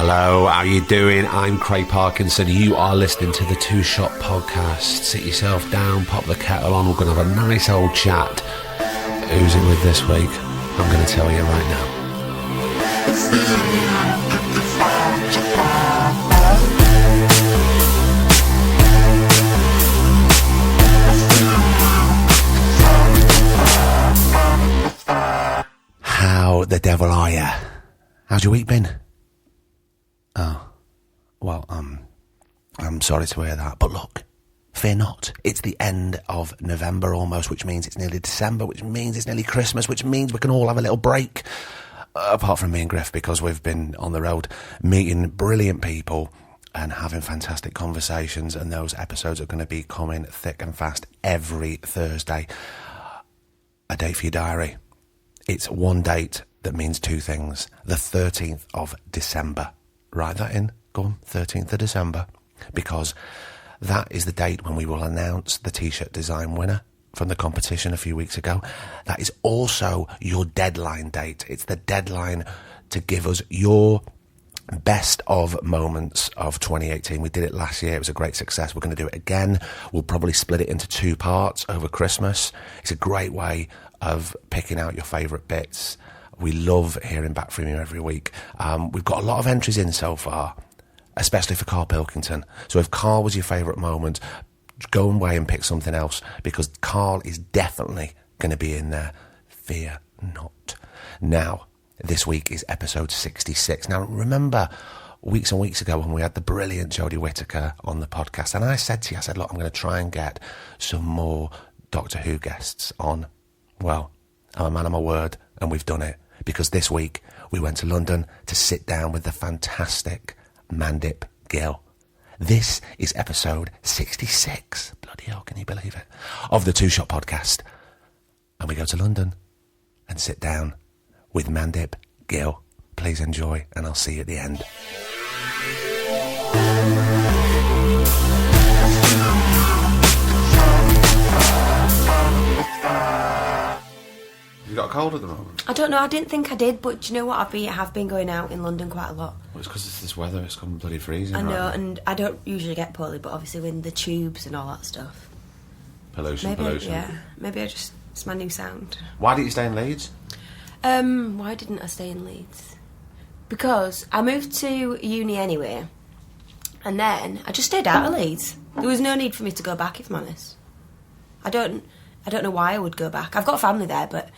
Hello, how you doing? I'm Craig Parkinson. You are listening to the Two Shot Podcast. Sit yourself down, pop the kettle on. We're going to have a nice old chat. Who's it with this week? I'm going to tell you right now. How the devil are you? How's your week been? Oh, well, I'm sorry to hear that. But look, fear not. It's the end of November almost, which means it's nearly December, which means it's nearly Christmas, which means we can all have a little break. Apart from me and Griff, because we've been on the road meeting brilliant people and having fantastic conversations, and those episodes are going to be coming thick and fast every Thursday. A date for your diary. It's one date that means two things. The 13th of December. Write that in. Go on, 13th of December. Because that is the date when we will announce the T-shirt design winner from the competition a few weeks ago. That is also your deadline date. It's the deadline to give us your best of moments of 2018. We did it last year. It was a great success. We're going to do it again. We'll probably split it into two parts over Christmas. It's a great way of picking out your favourite bits. We love hearing back from you every week. We've got a lot of entries in so far, especially for Carl Pilkington. So if Carl was your favourite moment, go away and pick something else, because Carl is definitely going to be in there. Fear not. Now, this week is episode 66. Now, remember weeks and weeks ago when we had the brilliant JODIE Whittaker on the podcast, and I said to you, look, I'm going to try and get some more Doctor Who guests on. Well, I'm a man of my word, and we've done it, because this week we went to London to sit down with the fantastic Mandip Gill. This is episode 66. Bloody hell, can you believe it? Of the Two Shot Podcast. And we go to London and sit down with Mandip Gill. Please enjoy, and I'll see you at the end. You got a cold at the moment? I don't know, I didn't think I did, but do you know what? I have been going out in London quite a lot. Well, it's because it's this weather, it's gone bloody freezing. I know, right? And I don't usually get poorly, but obviously with the tubes and all that stuff. Pollution. Yeah, maybe it's my new sound. Why didn't you stay in Leeds? Why didn't I stay in Leeds? Because I moved to uni anyway, and then I just stayed out of Leeds. There was no need for me to go back, if I'm honest. I don't know why I would go back. I've got family there, but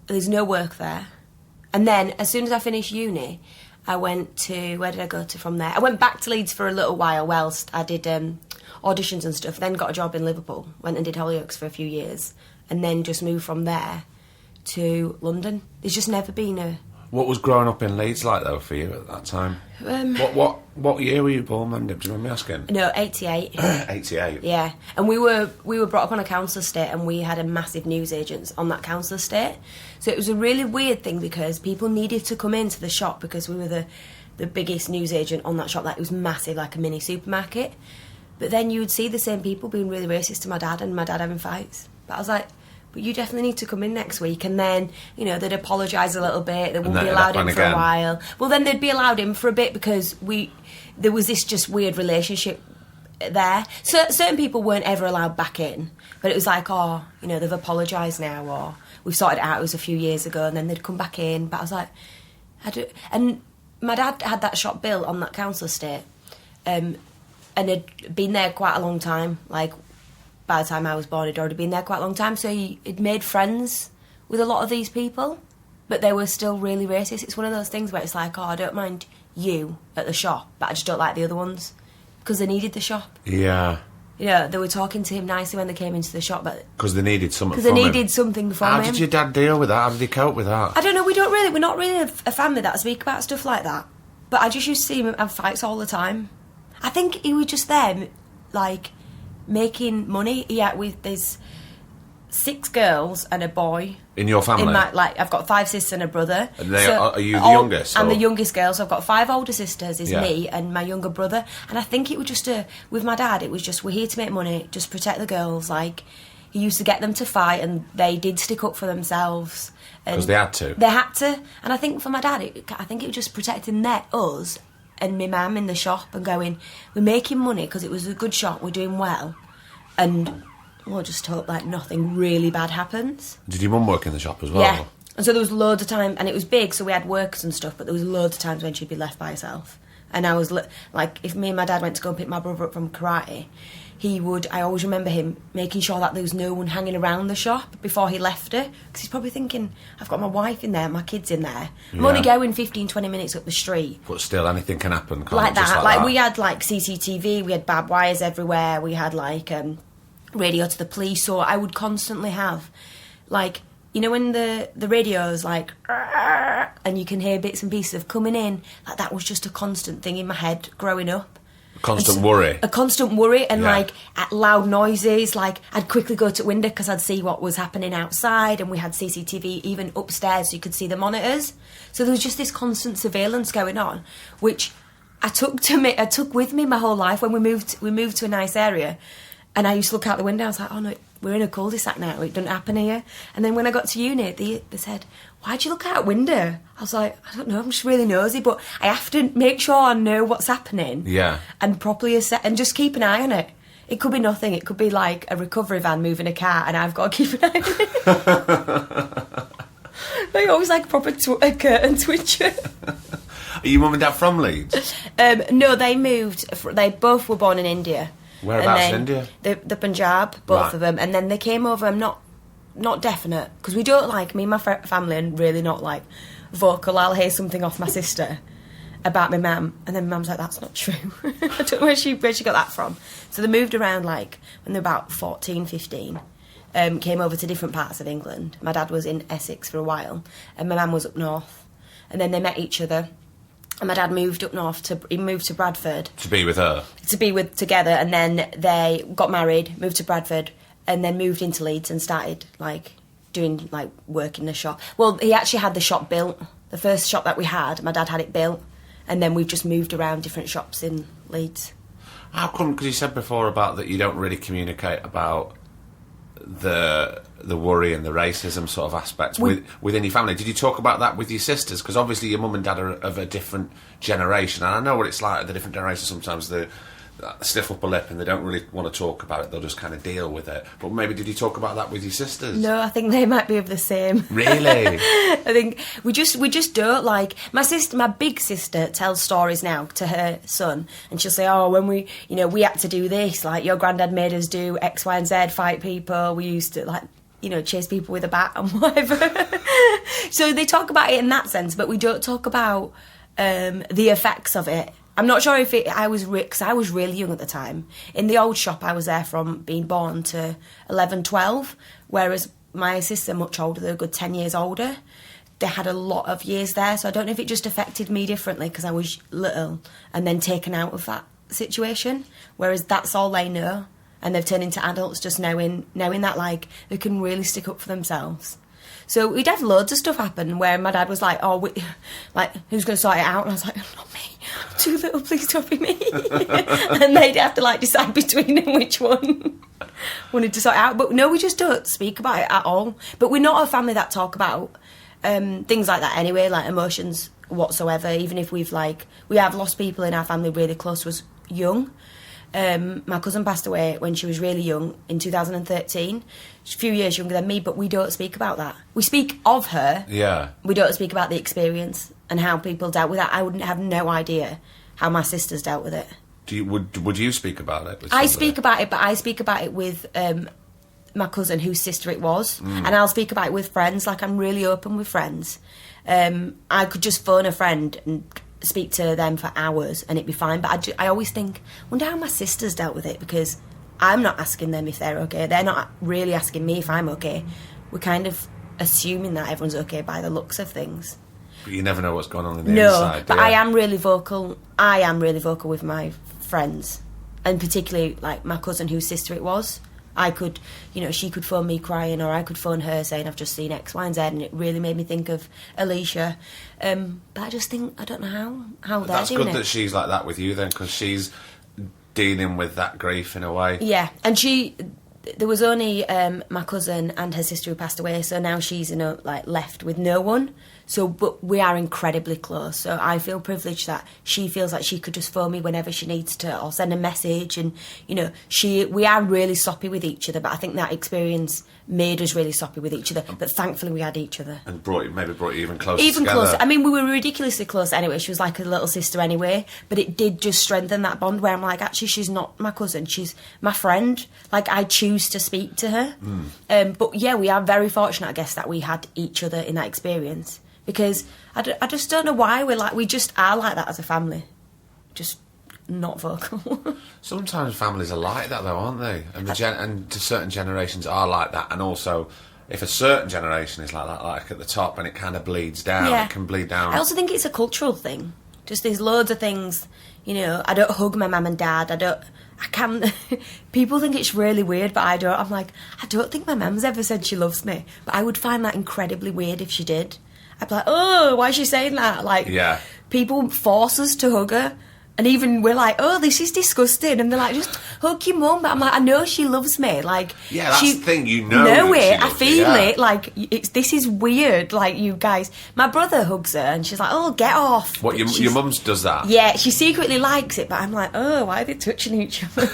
there's no work there. And then, as soon as I finished uni, I went to... Where did I go to from there? I went back to Leeds for a little while whilst I did auditions and stuff. Then got a job in Liverpool. Went and did Hollyoaks for a few years. And then just moved from there to London. There's just never been a... What was growing up in Leeds like, though, for you at that time? What year were you born, Mandip? Do you remember me asking? No, 88. 88? Yeah. And we were brought up on a council estate, and we had a massive newsagents on that council estate. So it was a really weird thing, because people needed to come into the shop because we were the biggest newsagent on that shop. Like, it was massive, like a mini supermarket. But then you would see the same people being really racist to my dad, and my dad having fights. But I was like... But you definitely need to come in next week. And then, you know, they'd apologise a little bit. They wouldn't be allowed in for a while. Well, then they'd be allowed in for a bit, because there was this just weird relationship there. So certain people weren't ever allowed back in. But it was like, oh, you know, they've apologised now, or we've sorted it out, it was a few years ago, and then they'd come back in. But I was like, and my dad had that shop built on that council estate, and had been there quite a long time, like... By the time I was born, he'd already been there quite a long time, so he'd made friends with a lot of these people, but they were still really racist. It's one of those things where it's like, oh, I don't mind you at the shop, but I just don't like the other ones, because they needed the shop. Yeah. You know, they were talking to him nicely when they came into the shop, but... Because they needed something from him. Because they needed something from him. How did your dad deal with that? How did he cope with that? I don't know, we're not really a family that speak about stuff like that, but I just used to see him have fights all the time. I think he was just there, like... making money. Yeah, there's 6 girls and a boy. In your family? I've got 5 sisters and a brother. And are you the youngest? I'm the youngest girl, so I've got 5 older sisters, Yeah. me and my younger brother. And I think it was just with my dad, it was just, we're here to make money, just protect the girls. Like, he used to get them to fight, and they did stick up for themselves. Because they had to? They had to. And I think for my dad, I think it was just protecting us and my mum in the shop and going, we're making money because it was a good shop, we're doing well, and we'll just hope like nothing really bad happens. Did your mum work in the shop as well? Yeah. And so there was loads of time, and it was big, so we had workers and stuff, but there was loads of times when she'd be left by herself. And I was like, if me and my dad went to go and pick my brother up from karate, I always remember him making sure that there was no one hanging around the shop before he left her, because he's probably thinking, I've got my wife in there, my kids in there. I'm only going 15, 20 minutes up the street. But still, anything can happen, can't like it? that. Just Like that. we had like CCTV, we had barbed wires everywhere, we had like radio to the police, so I would constantly have like, you know, when the radio's like, and you can hear bits and pieces of coming in, like that was just a constant thing in my head growing up. Constant worry. A constant worry, and like at loud noises, like I'd quickly go to the window because I'd see what was happening outside, and we had CCTV even upstairs so you could see the monitors. So there was just this constant surveillance going on, which I took with me my whole life. When we moved to a nice area, and I used to look out the window, I was like, oh no, we're in a cul-de-sac now, it doesn't happen here. And then when I got to uni, they said, why'd you look out a window? I was like, I don't know, I'm just really nosy, but I have to make sure I know what's happening. Yeah. And properly assess, and just keep an eye on it. It could be nothing, it could be like a recovery van moving a car, and I've got to keep an eye on it. They always like proper a curtain twitcher. Are your mum and dad from Leeds? No, they moved, they both were born in India. Whereabouts in India? The Punjab, both of them. And then they came over, I'm not definite, because we don't like, me and my family are really not like vocal. I'll hear something off my sister about my mum, and then my mum's like, that's not true. I don't know where she got that from. So they moved around like when they were about 14, 15, came over to different parts of England. My dad was in Essex for a while, and my mum was up north. And then they met each other. And my dad moved up north he moved to Bradford. To be with her? Together, and then they got married, moved to Bradford, and then moved into Leeds and started, like, doing, like, work in the shop. Well, he actually had the shop built. The first shop that we had, my dad had it built, and then we've just moved around different shops in Leeds. How come, because you said before about that you don't really communicate about the worry and the racism sort of aspects within your family. Did you talk about that with your sisters? Because obviously your mum and dad are of a different generation, and I know what it's like at the different generations. Sometimes they stiff upper lip and they don't really want to talk about it, they'll just kind of deal with it. But maybe did you talk about that with your sisters? No, I think they might be of the same. Really? I think we just don't like. My big sister tells stories now to her son, and she'll say, oh, when we had to do this, like your granddad made us do X, Y and Z, fight people, we used to like, chase people with a bat and whatever. So they talk about it in that sense, but we don't talk about the effects of it. I'm not sure if I was really young at the time. In the old shop, I was there from being born to 11, 12, whereas my sister, much older, they're a good 10 years older. They had a lot of years there, so I don't know if it just affected me differently because I was little and then taken out of that situation, whereas that's all they know, and they've turned into adults just knowing that, like, they can really stick up for themselves. So we'd have loads of stuff happen where my dad was like, who's going to sort it out? And I was like, not me. I'm too little, please don't be me. And they'd have to, like, decide between them which one wanted to sort it out. But no, we just don't speak about it at all. But we're not a family that talk about things like that anyway, like emotions whatsoever. Even if we have lost people in our family really close to us young. My cousin passed away when she was really young in 2013. She's a few years younger than me, but we don't speak about that. We speak of her. Yeah. We don't speak about the experience and how people dealt with that. I wouldn't have no idea how my sisters dealt with it. Would you speak about it? I speak about it, but I speak about it with my cousin whose sister it was, and I'll speak about it with friends. Like, I'm really open with friends. I could just phone a friend and speak to them for hours and it'd be fine, but I always think, wonder how my sisters dealt with it, because I'm not asking them if they're okay, they're not really asking me if I'm okay. We're kind of assuming that everyone's okay by the looks of things, but you never know what's going on in the inside. But I am really vocal with my friends, and particularly like my cousin whose sister it was. I could, she could phone me crying, or I could phone her saying I've just seen X, Y and Z, and it really made me think of Alicia. But I just think, I don't know how they're doing it. That's good that she's like that with you then, because she's dealing with that grief in a way. Yeah, and there was only my cousin and her sister who passed away, so now she's left with no one. So, but we are incredibly close. So I feel privileged that she feels like she could just phone me whenever she needs to, or send a message. And we are really soppy with each other. But I think that experience made us really soppy with each other. But thankfully, we had each other. And brought you even closer. Even together. closer. I mean, we were ridiculously close anyway. She was like a little sister anyway. But it did just strengthen that bond where I'm like, actually, she's not my cousin. She's my friend. Like, I choose to speak to her. But yeah, we are very fortunate, I guess, that we had each other in that experience. Because I just don't know why we just are like that as a family. Just not vocal. Sometimes families are like that, though, aren't they? And certain generations are like that. And also, if a certain generation is like that, like at the top, and it kind of bleeds down, it can bleed down. I also think it's a cultural thing. Just there's loads of things, I don't hug my mum and dad. I can. People think it's really weird, but I don't. I'm like, I don't think my mum's ever said she loves me. But I would find that incredibly weird if she did. I'd be like, oh, why is she saying that? Like, people force us to hug her. And even we're like, oh, this is disgusting. And they're like, just hug your mum. But I'm like, I know she loves me. Like, that's the thing, know it. I feel it. Like, this is weird. Like, you guys. My brother hugs her and she's like, oh, get off. What, your mum's does that? Yeah, she secretly likes it. But I'm like, oh, why are they touching each other?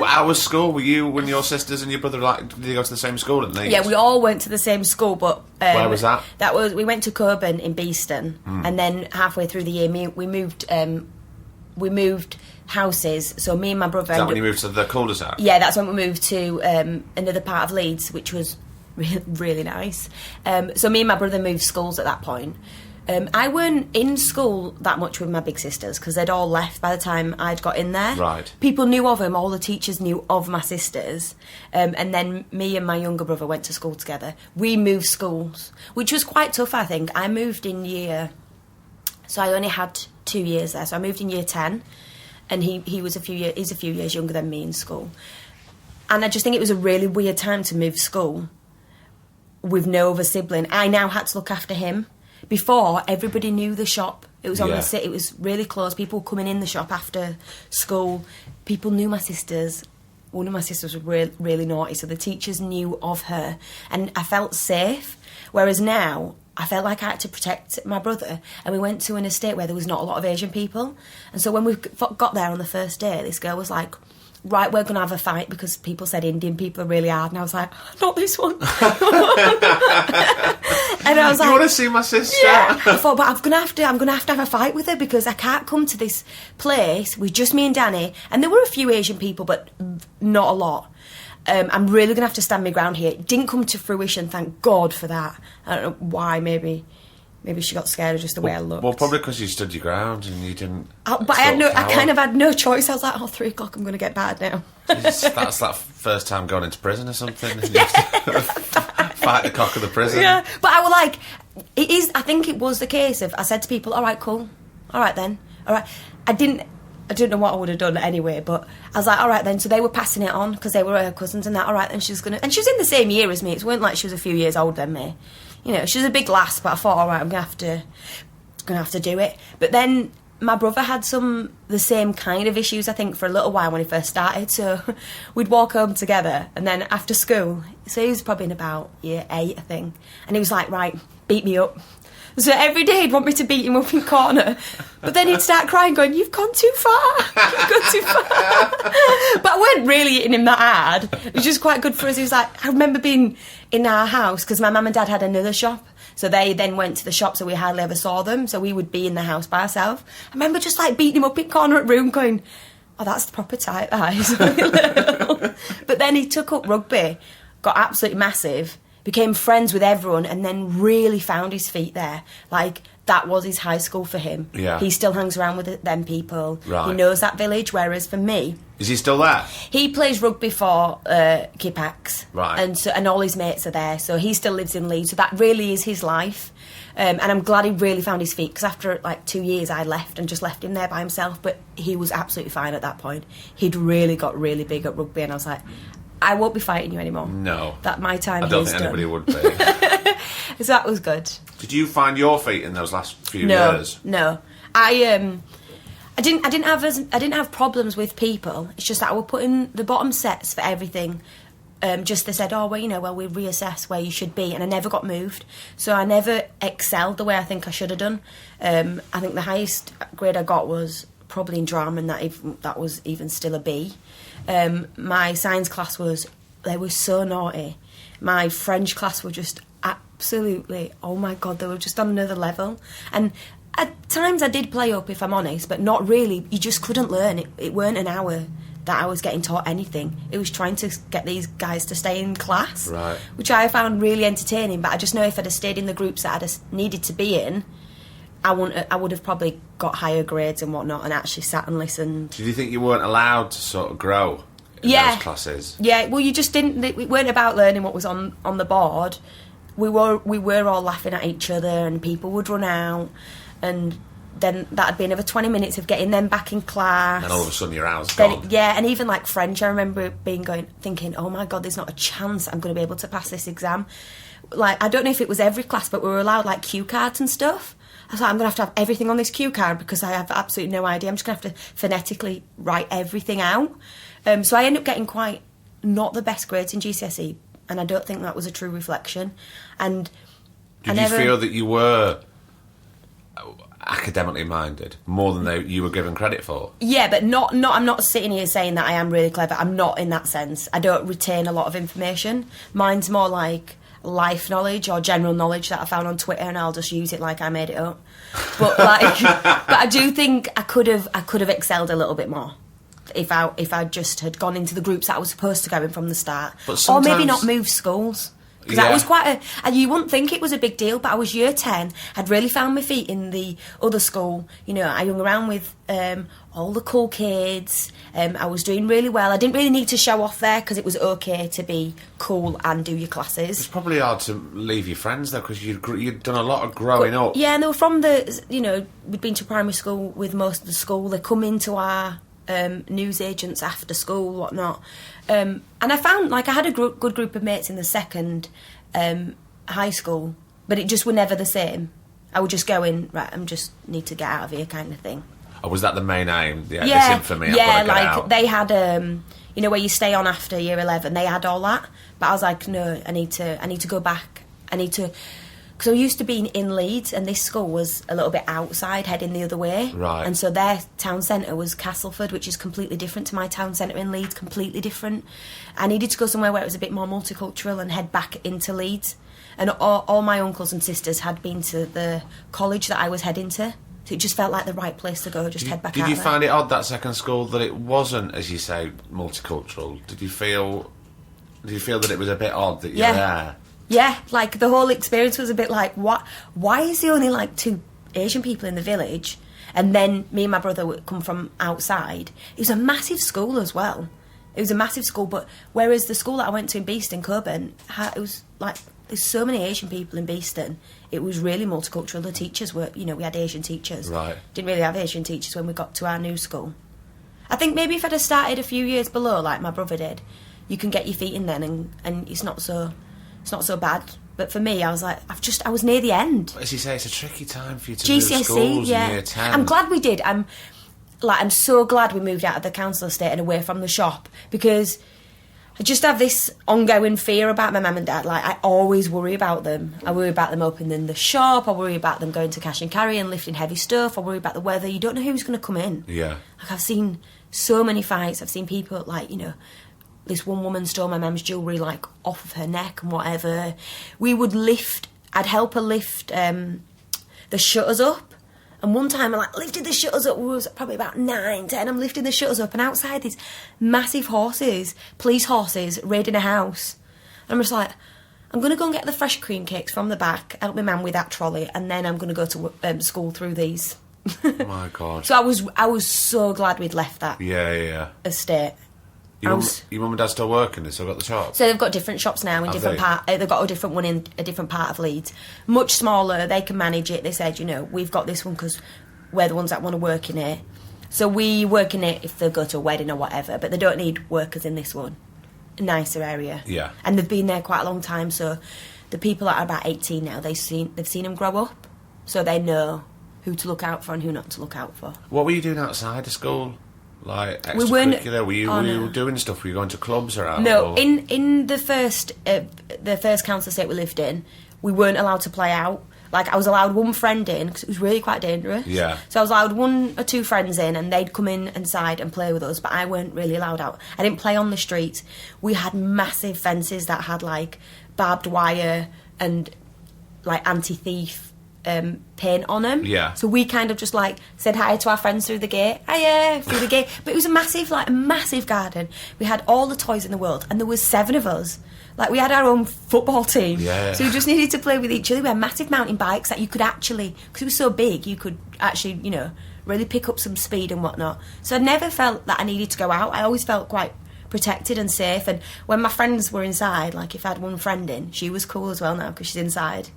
How was school? Were you, when your sisters and your brother, did you go to the same school at Leeds? Yeah, we all went to the same school, but... where was that? We went to Coburn in Beeston, and then halfway through the year, we moved houses, so me and my brother... Is that when you moved to the cul-de-sac? Yeah, that's when we moved to another part of Leeds, which was really nice. So me and my brother moved schools at that point. I weren't in school that much with my big sisters because they'd all left by the time I'd got in there. Right. People knew of them, all the teachers knew of my sisters. And then me and my younger brother went to school together. We moved schools, which was quite tough, I think. I moved in so I only had 2 years there. So I moved in year 10, and he's a few years younger than me in school. And I just think it was a really weird time to move school with no other sibling. I now had to look after him. Before, everybody knew the shop. It was on the city. It was really close. People coming in the shop after school. People knew my sisters. One of my sisters was really naughty, so the teachers knew of her. And I felt safe. Whereas now, I felt like I had to protect my brother. And we went to an estate where there was not a lot of Asian people. And so when we got there on the first day, this girl was like, right, we're going to have a fight because people said Indian people are really hard. And I was like, not this one. And I was like, you want to see my sister? Yeah. I thought, but I'm gonna have to have a fight with her because I can't come to this place with just me and Danny. And there were a few Asian people, but not a lot. I'm really gonna have to stand my ground here. It didn't come to fruition, thank God for that. I don't know why. Maybe she got scared of just the way I looked. Well, probably because you stood your ground and you didn't. But I kind of had no choice. I was like, 3 o'clock, I'm gonna get bad now. That's that first time going into prison or something. Fight the cock of the prison. Yeah, but I was like, it is. I think it was the case of I said to people, all right, cool, all right then, all right. I don't know what I would have done anyway, but I was like, all right then. So they were passing it on because they were her cousins and that. All right, then she was in the same year as me. It weren't like she was a few years older than me. She was a big lass, but I thought, all right, I'm gonna have to do it. But then my brother had the same kind of issues, I think, for a little while when he first started. So we'd walk home together, and then after school, so he was probably in about year 8, I think, and he was like, right, beat me up. So every day he'd want me to beat him up in corner, but then he'd start crying, going, you've gone too far, you've gone too far. But I weren't really hitting him that hard. It was just quite good for us. He was like, I remember being in our house, because my mum and dad had another shop, so they then went to the shop, so we hardly ever saw them, so we would be in the house by ourselves. I remember just like beating him up in corner at room, going, oh, that's the proper type, that is. But then he took up rugby, got absolutely massive, became friends with everyone, and then really found his feet there. Like, that was his high school for him. Yeah. He still hangs around with them people. Right. He knows that village, whereas for me... Is he still there? He plays rugby for Kipax. Right. And all his mates are there, so he still lives in Leeds. So that really is his life. And I'm glad he really found his feet, because after, 2 years, I left and just left him there by himself. But he was absolutely fine at that point. He'd really got really big at rugby, and I was like... I won't be fighting you anymore. No. That my time I don't is think done. anybody would be. So that was good. Did you find your feet in those last few years? No. I I didn't have problems with people. It's just that I would put in the bottom sets for everything. Just they said, we'll reassess where you should be, and I never got moved. So I never excelled the way I think I should have done. I think the highest grade I got was probably in drama, and that was even still a B. My science class they were so naughty. My French class were just absolutely, oh my God, they were just on another level. And at times I did play up, if I'm honest, but not really. You just couldn't learn. It weren't an hour that I was getting taught anything. It was trying to get these guys to stay in class, right, which I found really entertaining. But I just know if I'd have stayed in the groups that I'd needed to be in, I would have probably got higher grades and whatnot, and actually sat and listened. Did you think you weren't allowed to sort of grow in those classes? Yeah, well, you just didn't. It weren't about learning what was on the board. We were all laughing at each other, and people would run out, and then that'd be another 20 minutes of getting them back in class. And all of a sudden your hour's gone. And even like French, I remember thinking, oh my God, there's not a chance I'm going to be able to pass this exam. Like, I don't know if it was every class, but we were allowed like cue cards and stuff. I was like, I'm going to have everything on this cue card because I have absolutely no idea. I'm just going to have to phonetically write everything out. So I ended up getting quite not the best grades in GCSE, and I don't think that was a true reflection. And Did you feel that you were academically minded more than you were given credit for? Yeah, but not. I'm not sitting here saying that I am really clever. I'm not in that sense. I don't retain a lot of information. Mine's more like life knowledge or general knowledge that I found on Twitter, and I'll just use it like I made it up. But but I do think I could have excelled a little bit more if I just had gone into the groups that I was supposed to go in from the start, or maybe not moved schools. Because that was quite and you wouldn't think it was a big deal, but I was year 10, I'd really found my feet in the other school. You know, I hung around with all the cool kids, I was doing really well. I didn't really need to show off there because it was okay to be cool and do your classes. It's probably hard to leave your friends though, because you'd done a lot of growing up. Yeah, and they were from we'd been to primary school with most of the school. They come into our news agents after school, whatnot. And I found, like, I had a good group of mates in the second high school, but it just were never the same. I would just go in, right, I just need to get out of here kind of thing. Oh, was that the main aim? This infamy, I've got to get out. They had, where you stay on after year 11, they had all that. But I was like, no, I need to go back. Because I used to be in Leeds, and this school was a little bit outside, heading the other way. Right. And so their town centre was Castleford, which is completely different to my town centre in Leeds, completely different. I needed to go somewhere where it was a bit more multicultural and head back into Leeds. And all my uncles and sisters had been to the college that I was heading to. So it just felt like the right place to go, head back out. Did you find it odd, that second school, that it wasn't, as you say, multicultural? Did you feel that it was a bit odd that you're there? Yeah, like, the whole experience was a bit like, what? Why is there only, like, 2 Asian people in the village? And then me and my brother would come from outside. It was a massive school as well. It was a massive school, but whereas the school that I went to in Beeston, Coburn, it was, like, there's so many Asian people in Beeston. It was really multicultural. The teachers were, we had Asian teachers. Right. Didn't really have Asian teachers when we got to our new school. I think maybe if I'd have started a few years below, like my brother did, you can get your feet in then, and it's not so bad. But for me, I was like, I was near the end. But as you say, it's a tricky time for you to move GCSE, schools in year 10. I'm glad we did. I'm so glad we moved out of the council estate and away from the shop, because I just have this ongoing fear about my mum and dad. Like, I always worry about them. I worry about them opening the shop. I worry about them going to cash and carry and lifting heavy stuff. I worry about the weather. You don't know who's going to come in. Yeah. Like, I've seen so many fights. I've seen people, like, this one woman stole my mum's jewellery, like, off of her neck and whatever. I'd help her lift the shutters up. And one time I, lifted the shutters up. We was probably about 9, 10. I'm lifting the shutters up, and outside these massive horses, police horses, raiding a house. And I'm just like, I'm going to go and get the fresh cream cakes from the back, help my mum with that trolley, and then I'm going to go to school through these. Oh my God. So I was so glad we'd left that estate. Your mum and dad still working? They still got the shop? So they've got different shops now in different part. They've got a different one in a different part of Leeds, much smaller. They can manage it. They said, we've got this one because we're the ones that want to work in it. So we work in it if they go to a wedding or whatever. But they don't need workers in this one. A nicer area. Yeah. And they've been there quite a long time. So the people that are about 18 now, they've seen them grow up. So they know who to look out for and who not to look out for. What were you doing outside of school? Like We weren't- extracurricular? Were you doing stuff? Were you going to clubs or out? No, or? in the first council estate we lived in, we weren't allowed to play out. Like, I was allowed one friend in, because it was really quite dangerous. Yeah. So I was allowed 1 or 2 friends in, and they'd come in inside and play with us, but I weren't really allowed out. I didn't play on the streets. We had massive fences that had, like, barbed wire and, like, anti-thief paint on them. Yeah. So we kind of just, like, said hi to our friends through the gate. Hiya, through the gate. But it was a massive garden. We had all the toys in the world, and there was 7 of us. Like, we had our own football team. Yeah. So we just needed to play with each other. We had massive mountain bikes that you could actually, because it was so big, you could actually, you know, really pick up some speed and whatnot. So I never felt that I needed to go out. I always felt quite protected and safe. And when my friends were inside, like if I had one friend in, she was cool as well now because she's inside.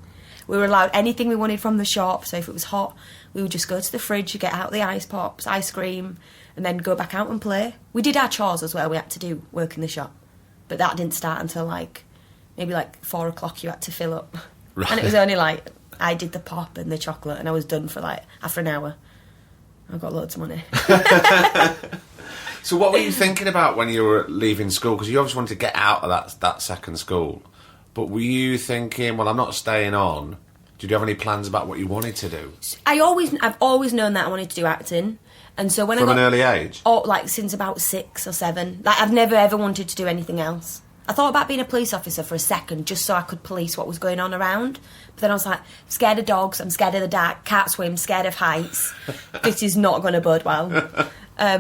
We were allowed anything we wanted from the shop. So if it was hot, we would just go to the fridge, get out the ice pops, ice cream, and then go back out and play. We did our chores as well. We had to do work in the shop. But that didn't start until, like, maybe, 4 o'clock you had to fill up. Right. And it was only, I did the pop and the chocolate, and I was done for, after an hour. I got loads of money. So what were you thinking about when you were leaving school? Because you obviously wanted to get out of that second school. But were you thinking, well, I'm not staying on? Did you have any plans about what you wanted to do? I've always known that I wanted to do acting. And so when From I got... an early age? Oh, since about 6 or 7. I've never ever wanted to do anything else. I thought about being a police officer for a second, just so I could police what was going on around. But then I was like, I'm scared of dogs, I'm scared of the dark, can't swim, scared of heights. This is not going to bode well.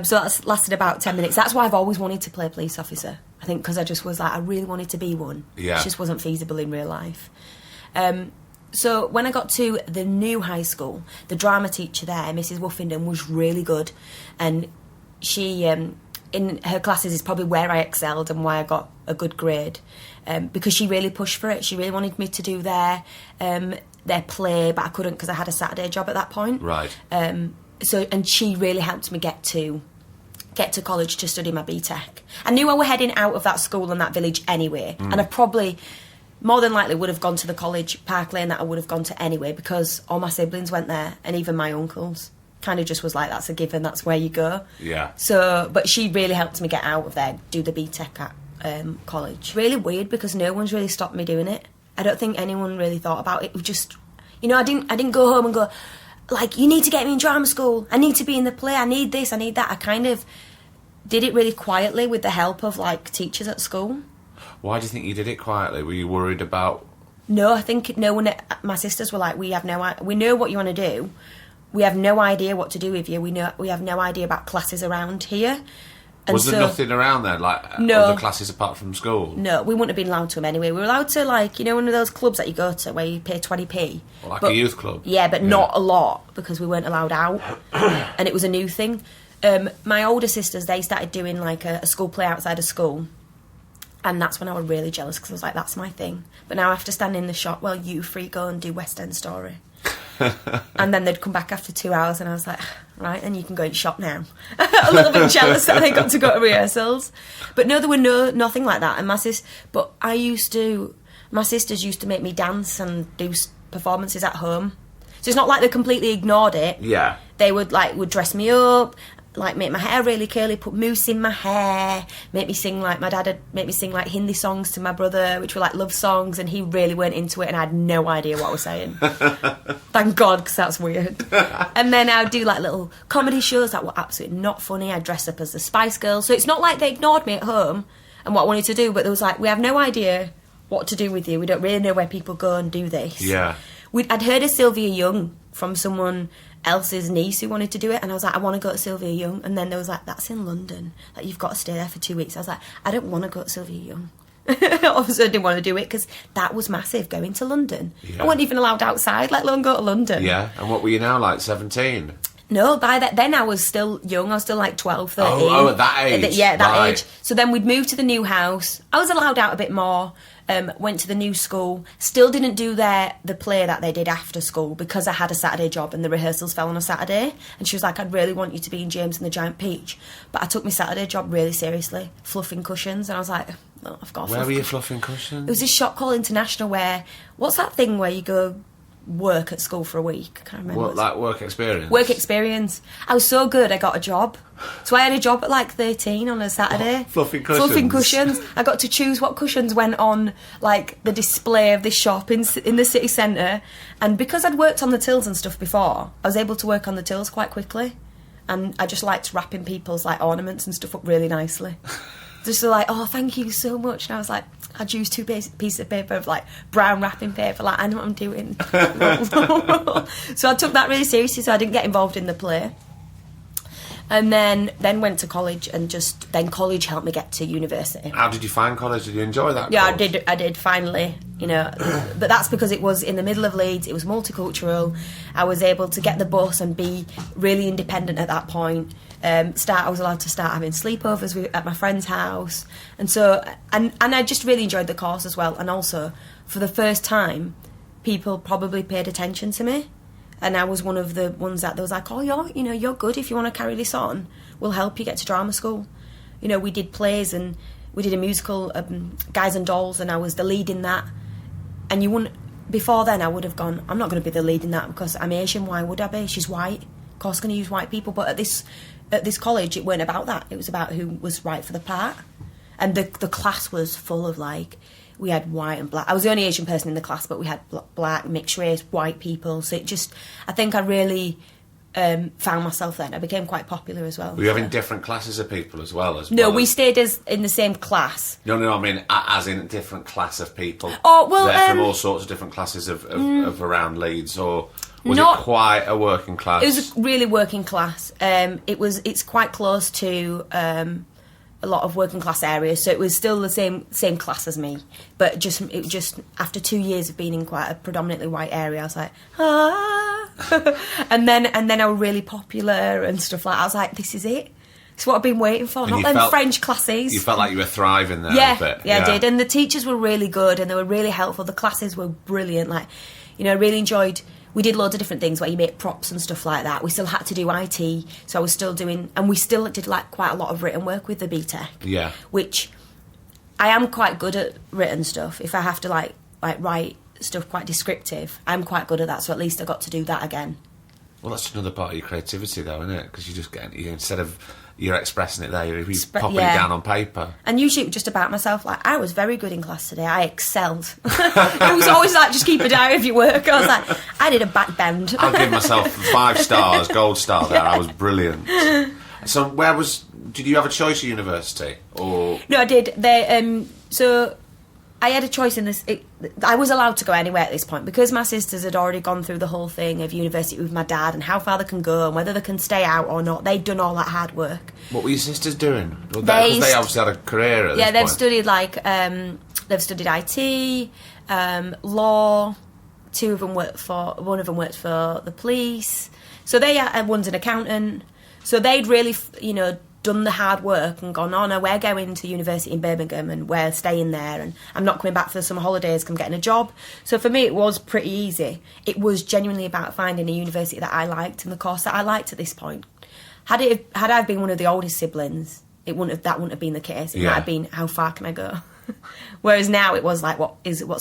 So that's lasted about 10 minutes. That's why I've always wanted to play a police officer. I think because I just was I really wanted to be one. Yeah. It just wasn't feasible in real life. So when I got to the new high school, the drama teacher there, Mrs. Woofenden, was really good. And she, in her classes, is probably where I excelled and why I got a good grade. Because she really pushed for it. She really wanted me to do their play, but I couldn't because I had a Saturday job at that point. Right. And she really helped me get to college to study my BTEC. I knew I were heading out of that school and that village anyway, and I probably... more than likely would have gone to the college, Park Lane, that I would have gone to anyway, because all my siblings went there, and even my uncles. Kind of just was like, that's a given, that's where you go. Yeah. So, but she really helped me get out of there, do the BTEC at college. Really weird, because no one's really stopped me doing it. I don't think anyone really thought about it. It was just, I didn't go home and go, you need to get me in drama school, I need to be in the play, I need this, I need that. I kind of did it really quietly with the help of, teachers at school. Why do you think you did it quietly? Were you worried about... No, I think no one... My sisters were like, we know what you want to do. We have no idea what to do with you. We have no idea about classes around here. And was there nothing around there, no, other classes apart from school? No, we wouldn't have been allowed to them anyway. We were allowed to, one of those clubs that you go to where you pay 20p. A youth club? Yeah, but not a lot, because we weren't allowed out. And it was a new thing. My older sisters, they started doing, a school play outside of school. And that's when I was really jealous, because I was like, that's my thing. But now I have to stand in the shop, well, you free go and do West End Story. And then they'd come back after 2 hours, and I was like, right, then you can go in shop now. A little bit jealous that they got to go to rehearsals. But no, there were nothing like that. And my sisters used to make me dance and do performances at home. So it's not like they completely ignored it. Yeah. They would dress me up, make my hair really curly, put mousse in my hair, make me sing my dad had made me sing Hindi songs to my brother, which were love songs, and he really weren't into it, and I had no idea what I was saying. Thank God, because that's weird. And then I would do little comedy shows that were absolutely not funny. I'd dress up as the Spice Girls, so it's not like they ignored me at home and what I wanted to do, but there was we have no idea what to do with you. We don't really know where people go and do this. Yeah. I'd heard of Sylvia Young from someone else's niece who wanted to do it, and I was like, I want to go to Sylvia Young. And then there was that's in London, you've got to stay there for 2 weeks. I was like, I don't want to go to Sylvia Young. Obviously I didn't want to do it because that was massive, going to London. Yeah. I wasn't even allowed outside, let alone go to London. Yeah. And what were you now, 17? No, by then I was still young. I was still 12, 13. Oh, at that age. Yeah, that right. age. So then we'd moved to the new house. I was allowed out a bit more. Went to the new school. Still didn't do the play that they did after school because I had a Saturday job and the rehearsals fell on a Saturday. And she was like, I'd really want you to be in James and the Giant Peach. But I took my Saturday job really seriously, fluffing cushions. And I was like, well, I've got to Where were you fluffing cushions? It was this shop called International where... What's that thing where you go... work at school for a week. I can't remember. What, like work experience? Work experience. I was so good, I got a job. So I had a job at like 13 on a Saturday. Fluffing cushions. Fluffing cushions. I got to choose what cushions went on like the display of this shop in the city centre. And because I'd worked on the tills and stuff before, I was able to work on the tills quite quickly. And I just liked wrapping people's like ornaments and stuff up really nicely. Just like, oh, thank you so much. And I was like, I'd use 2 pieces of paper of like brown wrapping paper, like I know what I'm doing. So I took that really seriously, so I didn't get involved in the play. And then went to college, and then college helped me get to university. How did you find college? Did you enjoy that Yeah, course? I did finally, you know. But that's because it was in the middle of Leeds, it was multicultural. I was able to get the bus and be really independent at that point. I was allowed to start having sleepovers at my friend's house. And so, and I just really enjoyed the course as well. And also, for the first time, people probably paid attention to me. And I was one of the ones that was like, oh, you're good. If you want to carry this on, we'll help you get to drama school. You know, we did plays and we did a musical, Guys and Dolls, and I was the lead in that. And you wouldn't, before then I would have gone, I'm not going to be the lead in that because I'm Asian, why would I be? She's white. Of course I'm going to use white people. But at this college, it weren't about that. It was about who was right for the part. And the class was full of like, we had white and black. I was the only Asian person in the class, but we had black, mixed race, white people. So I think I really found myself then. I became quite popular as well. Were you having different classes of people as well? No, we stayed in the same class. No, I mean, as in a different class of people. Oh, well, they're from all sorts of different classes of around Leeds, or was it quite a working class? It was a really working class. It's quite close to a lot of working class areas, so it was still the same class as me, but just after 2 years of being in quite a predominantly white area, I was like, and then I was really popular and stuff like that. I was like, this is it. It's what I've been waiting for. Not them French classes. You felt like you were thriving there yeah, a bit. Yeah, I did. And the teachers were really good and they were really helpful. The classes were brilliant. Like, you know, I really enjoyed. We did loads of different things where you make props and stuff like that. We still had to do IT, so I was still doing, and we still did like quite a lot of written work with the BTEC. Yeah. Which I am quite good at written stuff. If I have to like write stuff quite descriptive, I'm quite good at that. So at least I got to do that again. Well, that's another part of your creativity, though, isn't it? Because instead of you're expressing it there, you're popping it down on paper. And usually it was just about myself. Like, I was very good in class today. I excelled. It was always like, just keep a diary of your work. I was like, I did a back bend. I'll give myself 5 stars, gold star there. I was brilliant. So did you have a choice at university? Or No, I did. So I had a choice in this. I was allowed to go anywhere at this point because my sisters had already gone through the whole thing of university with my dad and how far they can go and whether they can stay out or not. They'd done all that hard work. What were your sisters doing? Because they obviously had a career at this point. They've studied they've studied IT, law. One of them worked for the police. So one's an accountant. So they'd really, done the hard work and gone, oh no, we're going to university in Birmingham and we're staying there and I'm not coming back for the summer holidays because I'm getting a job. So for me it was pretty easy. It was genuinely about finding a university that I liked and the course that I liked at this point. Had I been one of the oldest siblings, that wouldn't have been the case. It might have been, how far can I go? Whereas now it was like, what's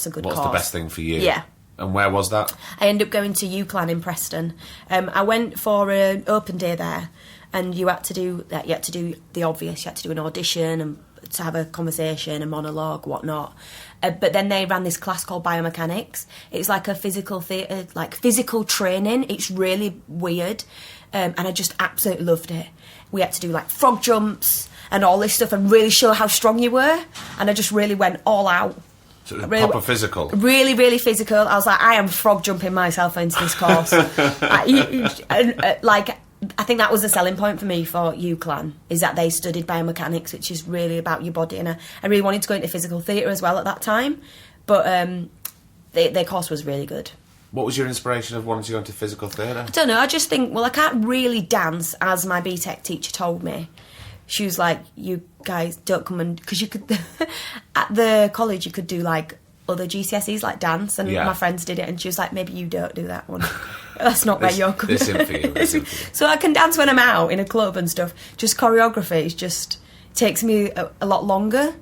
a good course? What's the best thing for you? Yeah. And where was that? I ended up going to UCLan in Preston. I went for an open day there. And you had to do that. You had to do the obvious. You had to do an audition and to have a conversation, a monologue, whatnot. But then they ran this class called biomechanics. It's like a physical theatre, like physical training. It's really weird, and I just absolutely loved it. We had to do like frog jumps and all this stuff, and really show how strong you were. And I just really went all out. So it was proper physical. Really, really physical. I was like, I am frog jumping myself into this course. I think that was the selling point for me for UCLan, is that they studied biomechanics, which is really about your body. And I really wanted to go into physical theatre as well at that time. But their course was really good. What was your inspiration of wanting to go into physical theatre? I don't know. I just think, I can't really dance, as my BTEC teacher told me. She was like, you guys don't come and... Because you could... at the college, you could do, like, other GCSEs, like dance, and my friends did it, and she was like, maybe you don't do that one. That's not where you're coming. This isn't for you. So I can dance when I'm out in a club and stuff. Just choreography takes me a lot longer.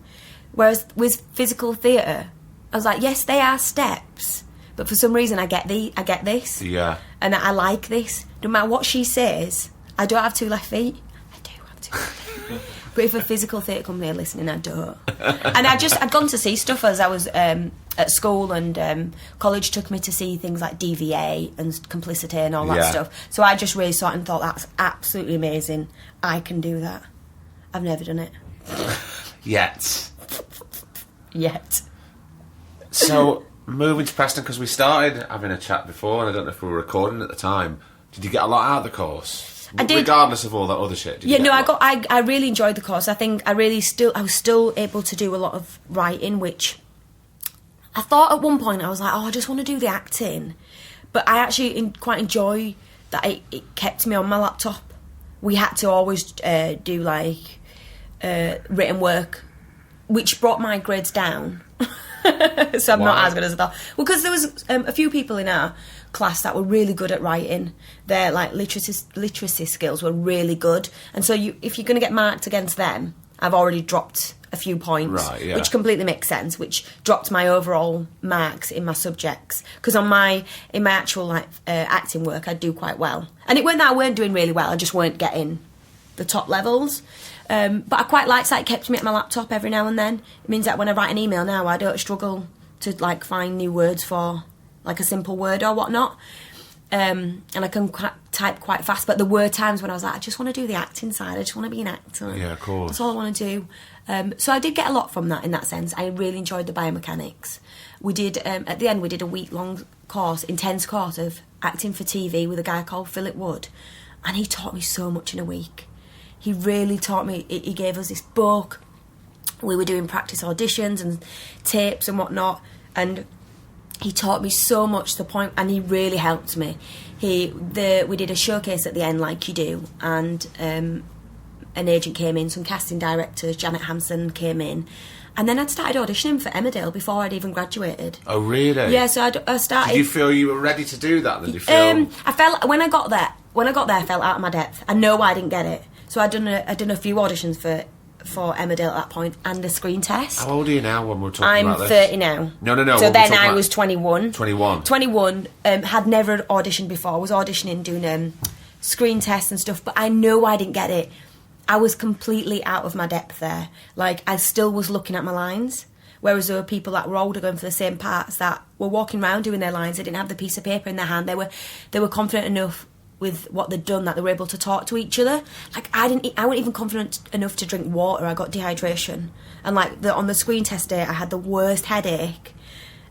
Whereas with physical theatre, I was like, yes, they are steps, but for some reason I get this. Yeah. And I like this. No matter what she says, I don't have 2 left feet. I do have 2 left feet. But if a physical theatre company are listening, I don't. And I'd gone to see stuff as I was at school, and college took me to see things like DVA and Complicity and all that stuff. So I just really saw it and thought, that's absolutely amazing. I can do that. I've never done it. Yet. So, moving to Preston, because we started having a chat before, and I don't know if we were recording at the time. Did you get a lot out of the course? I did. Regardless of all that other shit. I really enjoyed the course. I think I was still able to do a lot of writing, which I thought at one point I was like, I just want to do the acting. But I actually quite enjoy that it kept me on my laptop. We had to always do like written work, which brought my grades down. So I'm not as good as I thought. Well, because there was a few people in our class that were really good at writing. Their like literacy skills were really good, and so if you're going to get marked against them, I've already dropped a few points, which completely makes sense. Which dropped my overall marks in my subjects, because in my actual acting work I do quite well, and it weren't that I weren't doing really well. I just weren't getting the top levels. But I quite liked that it kept me at my laptop every now and then. It means that when I write an email now, I don't struggle to like find new words for like a simple word or whatnot. And I can type quite fast. But there were times when I was like, I just want to do the acting side. I just want to be an actor. Yeah, of course. That's all I want to do. So I did get a lot from that in that sense. I really enjoyed the biomechanics. We did, at the end, we did a week-long course, intense course of acting for TV with a guy called Philip Wood. And he taught me so much in a week. He really taught me. He gave us this book. We were doing practice auditions and tapes and whatnot, and he taught me so much to the point, and he really helped me. We did a showcase at the end, like you do, and an agent came in, some casting directors, Janet Hampson came in, and then I'd started auditioning for Emmerdale before I'd even graduated. Oh, really? Yeah, so I started... Did you feel you were ready to do that? Did you feel... I felt, when I got there, I felt out of my depth. I know I didn't get it. So I'd done a few auditions for Emmerdale at that point, and a screen test. How old are you now when we're talking about this? I'm 30 now. No. So then I was 21. 21. 21, had never auditioned before. I was auditioning, doing screen tests and stuff, but I know I didn't get it. I was completely out of my depth there. Like, I still was looking at my lines, whereas there were people that were older going for the same parts that were walking around doing their lines. They didn't have the piece of paper in their hand. They were confident enough with what they'd done that they were able to talk to each other. Like, I wasn't even confident enough to drink water. I got dehydration, and like on the screen test day I had the worst headache,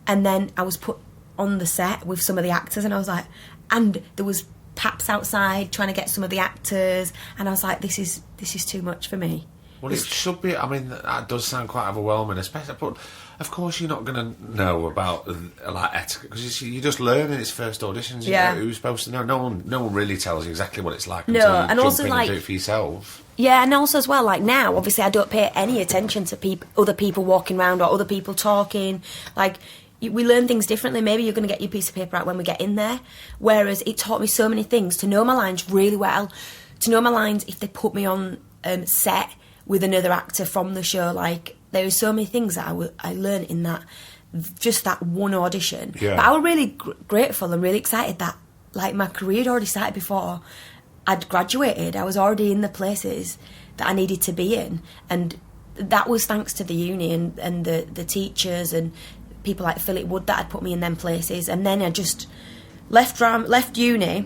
and then I was put on the set with some of the actors, and I was like, and there was paps outside trying to get some of the actors, and I was like, this is too much for me. Well, it should be. I mean, that does sound quite overwhelming, especially. But of course, you're not going to know about like etiquette, because you're just learning. It's first auditions. Yeah. Who's supposed to know? No one really tells you exactly what it's like No, until you and jump also, in like, and do it for yourself. Yeah, and also as well, like now, obviously, I don't pay any attention to other people walking around or other people talking. Like, we learn things differently. Maybe you're going to get your piece of paper out when we get in there. Whereas it taught me so many things, to know my lines really well, to know my lines if they put me on set with another actor from the show. Like, there were so many things that I learned in that, just that one audition. Yeah. But I was really grateful and really excited that, like, my career had already started before I'd graduated. I was already in the places that I needed to be in, and that was thanks to the uni and the teachers and people like Philip Wood that had put me in them places. And then I just left uni,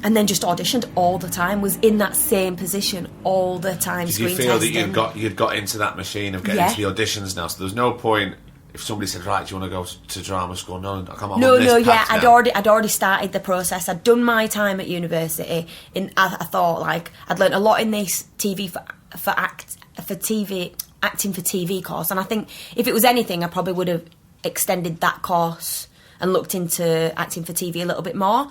and then just auditioned all the time, was in that same position all the time. Did you feel that you'd got into that machine of getting into the auditions now? So there's no point if somebody said, right, do you want to go to drama school? No, come on. I'd already started the process. I'd done my time at university. I thought, like, I'd learnt a lot in this acting for TV course, and I think if it was anything, I probably would have extended that course and looked into acting for TV a little bit more.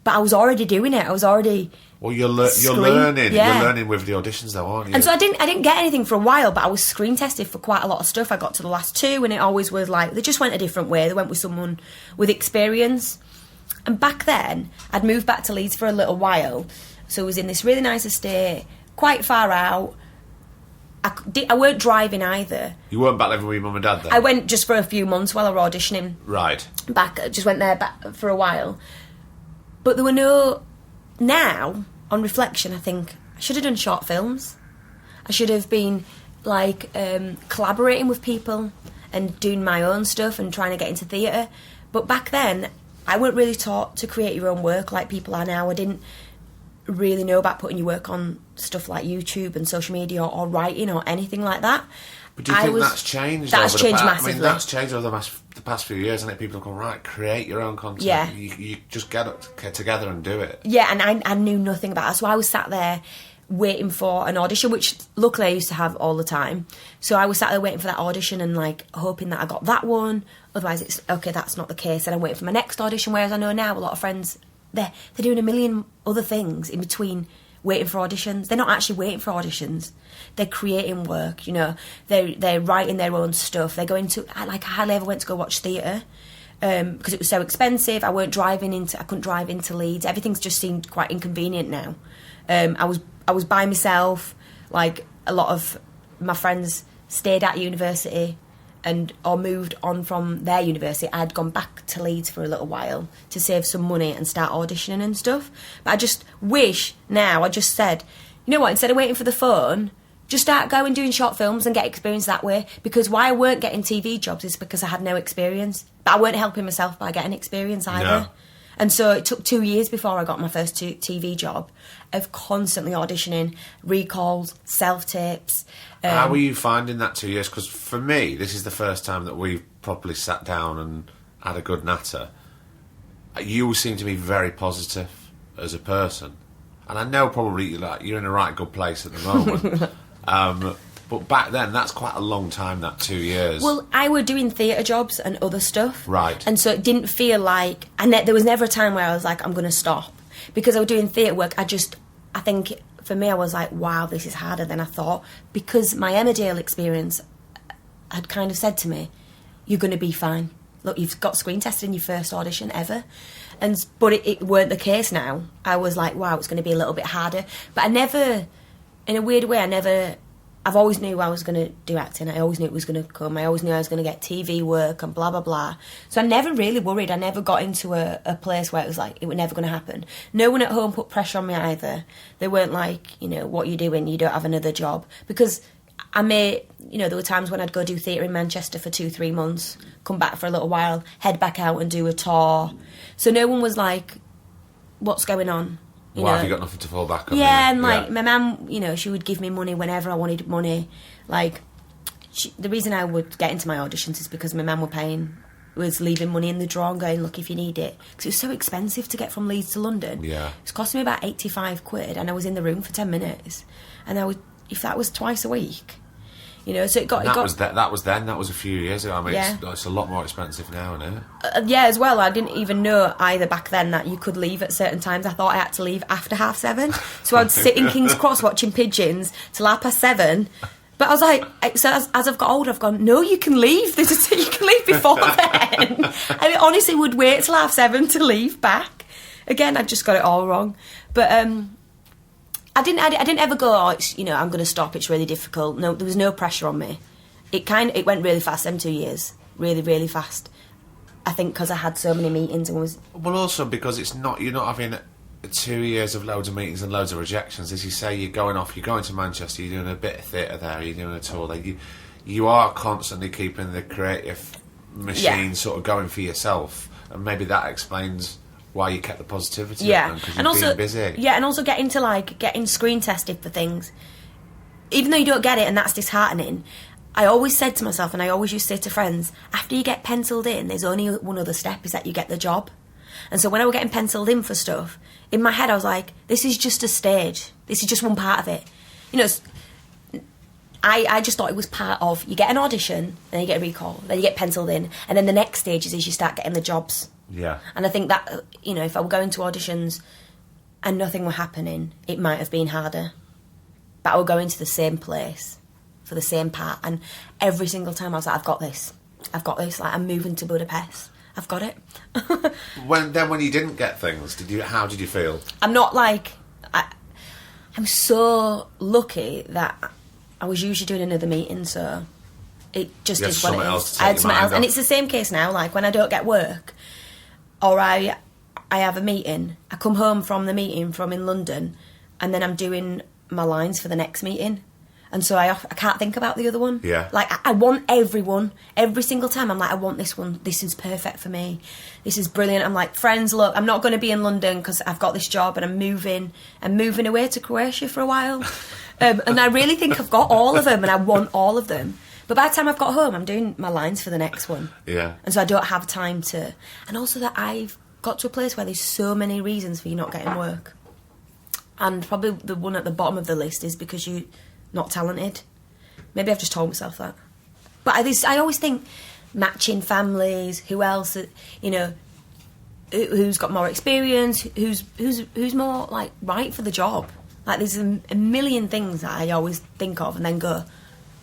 But I was already doing it. I was already... Well, you're learning. Yeah. You're learning with the auditions, though, aren't you? And so I didn't get anything for a while, but I was screen tested for quite a lot of stuff. I got to the last 2, and it always was like, they just went a different way. They went with someone with experience. And back then, I'd moved back to Leeds for a little while. So I was in this really nice estate, quite far out. I weren't driving either. You weren't back living with your mum and dad then? I went just for a few months while I was auditioning. Right. Just went there back for a while. But there were no... Now, on reflection, I think I should have done short films. I should have been, like, collaborating with people and doing my own stuff and trying to get into theatre. But back then, I weren't really taught to create your own work like people are now. I didn't really know about putting your work on stuff like YouTube and social media or writing or anything like that. But do you think that's changed? That's changed massively. I mean, that's changed over the past few years, hasn't it? People have gone, right, create your own content. Yeah. You just get together and do it. Yeah, and I knew nothing about it. So I was sat there waiting for an audition, which luckily I used to have all the time. So I was sat there waiting for that audition and, like, hoping that I got that one. Otherwise, it's, okay, that's not the case. And I'm waiting for my next audition, whereas I know now a lot of friends, they're doing a million other things in between waiting for auditions. They're not actually waiting for auditions. They're creating work, you know. They're writing their own stuff. They're going to... I hardly ever went to go watch theatre because it was so expensive. I couldn't drive into Leeds. Everything's just seemed quite inconvenient now. I was by myself. Like, a lot of my friends stayed at university or moved on from their university. I'd gone back to Leeds for a little while to save some money and start auditioning and stuff. But I just wish now, I just said, you know what, instead of waiting for the phone, just start going doing short films and get experience that way. Because why I weren't getting TV jobs is because I had no experience. But I weren't helping myself by getting experience either. No. And so it took 2 years before I got my first TV job of constantly auditioning, recalls, self-tapes. How were you finding that 2 years? Because for me, this is the first time that we've properly sat down and had a good natter. You seem to be very positive as a person. And I know probably you're in a right good place at the moment. But back then, that's quite a long time, that 2 years. Well, I were doing theatre jobs and other stuff. Right. And so it didn't feel like... And there was never a time where I was like, I'm going to stop. Because I was doing theatre work, I think, for me, I was like, wow, this is harder than I thought. Because my Emmerdale experience had kind of said to me, you're going to be fine. Look, you've got screen tested in your first audition ever. But it weren't the case now. I was like, wow, it's going to be a little bit harder. But I never... In a weird way, I've always knew I was going to do acting. I always knew it was going to come. I always knew I was going to get TV work and blah, blah, blah. So I never really worried. I never got into a place where it was like, it was never going to happen. No one at home put pressure on me either. They weren't like, you know, what are you doing? You don't have another job. Because there were times when I'd go do theatre in Manchester for 2-3 months, come back for a little while, head back out and do a tour. So no one was like, what's going on? Why have you got nothing to fall back on? Yeah, and my mum, she would give me money whenever I wanted money. Like, the reason I would get into my auditions is because my mum was leaving money in the drawer and going, look, if you need it. Because it was so expensive to get from Leeds to London. Yeah. It was costing me about 85 quid, and I was in the room for 10 minutes. And if that was twice a week, so that was then. That was a few years ago. I mean, it's a lot more expensive now, isn't it? As well. I didn't even know either back then that you could leave at certain times. I thought I had to leave after 7:30. So I'd sit in King's Cross watching pigeons till 7:30. But I was like, so as I've got older, I've gone, no, you can leave. You can leave before then. I honestly would wait till 7:30 to leave back. Again, I've just got it all wrong. But I didn't ever go, I'm going to stop, it's really difficult. No, there was no pressure on me. It went really fast, them 2 years. Really, really fast. I think because I had so many meetings and was... Well, also because you're not having 2 years of loads of meetings and loads of rejections. As you say, you're going to Manchester, you're doing a bit of theatre there, you're doing a tour there. You are constantly keeping the creative machine sort of going for yourself. And maybe that explains... why you kept the positivity because you've been busy. Yeah, and also getting screen tested for things. Even though you don't get it and that's disheartening, I always said to myself, and I always used to say to friends, after you get penciled in, there's only one other step, is that you get the job. And so when I was getting penciled in for stuff, in my head I was like, this is just a stage. This is just one part of it. I just thought it was part of, you get an audition, then you get a recall, then you get penciled in, and then the next stage is you start getting the jobs. Yeah. And I think that, if I were going to auditions and nothing were happening, it might have been harder. But I would go into the same place for the same part, and every single time I was like, I've got this, like, I'm moving to Budapest, I've got it. when you didn't get things, how did you feel? I'm not like... I'm so lucky that I was usually doing another meeting, so it just is what it is. I had something else, and it's the same case now. Like when I don't get work, or I have a meeting, I come home from the meeting from in London, and then I'm doing my lines for the next meeting. And so I can't think about the other one. Yeah. Like, I want everyone. Every single time I'm like, I want this one. This is perfect for me. This is brilliant. I'm like, friends, look, I'm not going to be in London because I've got this job and I'm moving away to Croatia for a while. And I really think I've got all of them and I want all of them. But by the time I've got home, I'm doing my lines for the next one. Yeah. And so I don't have time to... And also that I've got to a place where there's so many reasons for you not getting work. And probably the one at the bottom of the list is because you... not talented. Maybe I've just told myself that. But I always think matching families, who else, you know, who's got more experience, who's more like right for the job. Like there's a million things that I always think of and then go,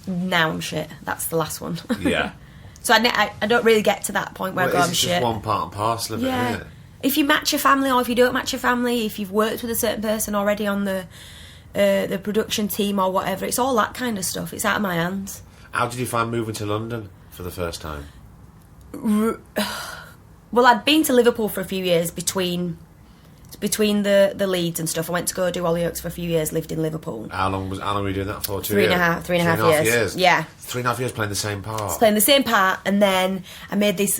now I'm shit. That's the last one. Yeah. So I don't really get to that point where I go, I'm shit. It's just one part and parcel of it, isn't it? If you match your family or if you don't match your family, if you've worked with a certain person already on the production team or whatever, it's all that kind of stuff. It's out of my hands. How did you find moving to London for the first time? Well, I'd been to Liverpool for a few years between the Leeds and stuff. I went to go do Hollyoaks for a few years, lived in Liverpool. How long were you doing that for? 3 and a half years. Yeah. 3.5 years playing the same part. I was playing the same part, and then I made this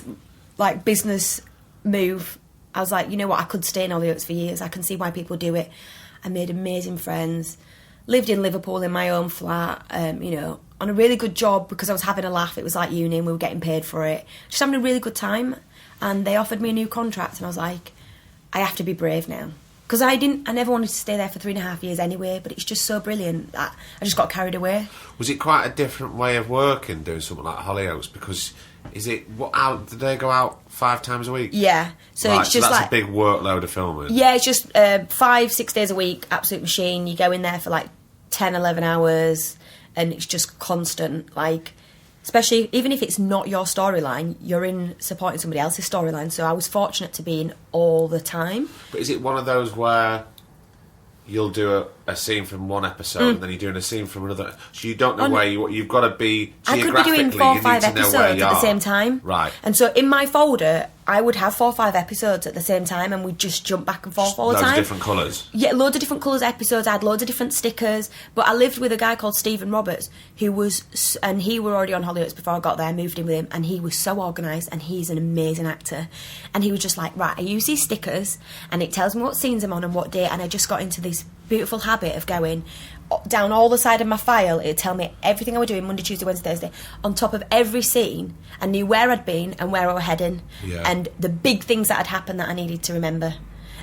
like business move. I was like, you know what, I could stay in Hollyoaks for years. I can see why people do it. I made amazing friends, lived in Liverpool in my own flat, you know, on a really good job because I was having a laugh. It was like uni and we were getting paid for it. Just having a really good time. And they offered me a new contract and I was like, I have to be brave now. Because I never wanted to stay there for 3.5 years anyway, but it's just so brilliant that I just got carried away. Was it quite a different way of working doing something like Hollyoaks? Because did they go out 5 times a week? Yeah. So right, it's just that's like a big workload of filming. Yeah, it's just 5-6 days a week, absolute machine. You go in there for like 10-11 hours and it's just constant, like, especially even if it's not your storyline, you're in supporting somebody else's storyline. So I was fortunate to be in all the time. But is it one of those where you'll do a scene from one episode and then you're doing a scene from another, so you don't know where you've got to be geographically. I could be doing 4 or 5 episodes at the same time. Right. And so in my folder, I would have 4 or 5 episodes at the same time and we'd just jump back and forth all the time. Loads of different colours. Yeah, loads of different colours episodes. I had loads of different stickers. But I lived with a guy called Stephen Roberts he were already on Hollyoaks before I got there, moved in with him, and he was so organised and he's an amazing actor. And he was just like, right, I use these stickers and it tells me what scenes I'm on and what day, and I just got into this beautiful habit of going down all the side of my file. It'd tell me everything I was doing Monday, Tuesday, Wednesday, Thursday. On top of every scene, I knew where I'd been and where I was heading, and the big things that had happened that I needed to remember.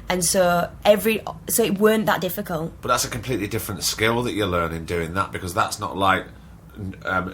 And so it weren't that difficult. But that's a completely different skill that you're learning doing that, because that's not like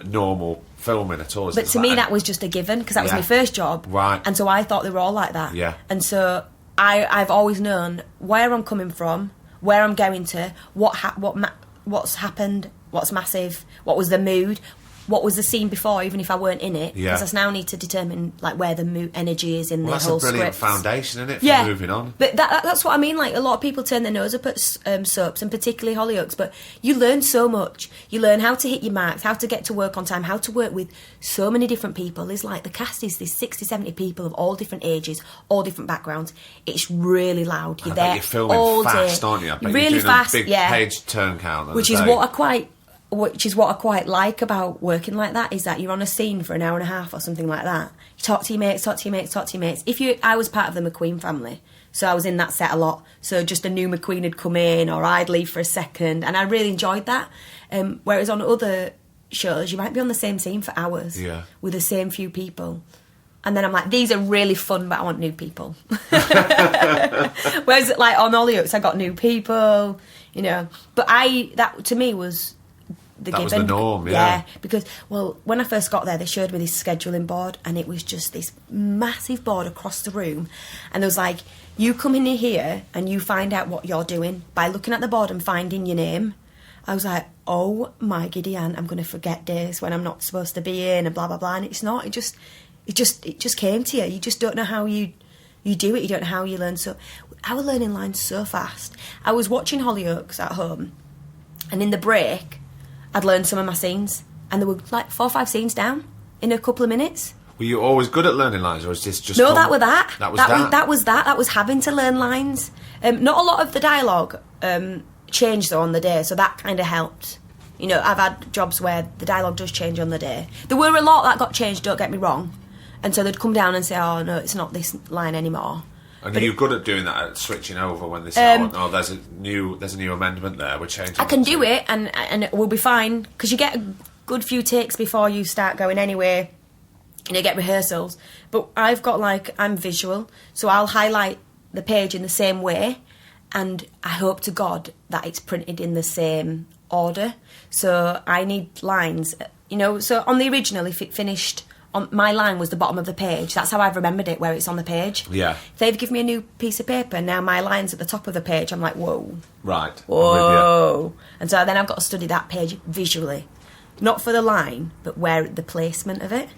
normal filming at all. But to me, that was just a given because that was my first job, right? And so I thought they were all like that. Yeah. And so I've always known where I'm coming from, where I'm going to, what's happened, what's massive, what was the mood, what was the scene before, even if I weren't in it. Because I now need to determine like where the mood energy is in the whole script. That's a brilliant foundation, isn't it, for moving on? But that's what I mean. Like, a lot of people turn their nose up at soaps, and particularly Hollyoaks, but you learn so much. You learn how to hit your marks, how to get to work on time, how to work with so many different people. There's like, the cast is these 60, 70 people of all different ages, all different backgrounds. It's really loud. You're there you're filming all fast, day. aren't you? Really you're doing fast, a big page turn count. Which is what I quite like about working like that, is that you're on a scene for an hour and a half or something like that. You talk to your mates. I was part of the McQueen family, so I was in that set a lot. So just a new McQueen had come in, or I'd leave for a second, and I really enjoyed that. Whereas on other shows, you might be on the same scene for hours with the same few people. And then I'm like, these are really fun, but I want new people. Whereas like on Hollyoaks, I got new people, you know. But that to me was... That was the norm, yeah. Because, well, when I first got there, they showed me this scheduling board, and it was just this massive board across the room. And there was like, you come in here and you find out what you're doing by looking at the board and finding your name. I was like, oh my giddy aunt, I'm going to forget days when I'm not supposed to be in and blah, blah, blah. And it's not. It just came to you. You just don't know how you do it. You don't know how you learn. So I was learning lines so fast. I was watching Hollyoaks at home, and in the break... I'd learned some of my scenes, and there were like 4 or 5 scenes down in a couple of minutes. Were you always good at learning lines, or was this just... No, that was that. That was that? That was having to learn lines. Not a lot of the dialogue changed, though, on the day, so that kind of helped. You know, I've had jobs where the dialogue does change on the day. There were a lot that got changed, don't get me wrong. And so they'd come down and say, oh, no, it's not this line anymore. And are you good at doing that, at switching over when they say, oh, there's a new amendment there, we're changing... I can do it, and it will be fine, because you get a good few takes before you start going anyway. You know, get rehearsals. But I've got, like, I'm visual, so I'll highlight the page in the same way, and I hope to God that it's printed in the same order. So I need lines, you know, so on the original, if it finished... my line was the bottom of the page. That's how I've remembered it, where it's on the page. Yeah. If they've given me a new piece of paper, now my line's at the top of the page. I'm like, whoa. Right. Whoa. And so then I've got to study that page visually. Not for the line, but where the placement of it.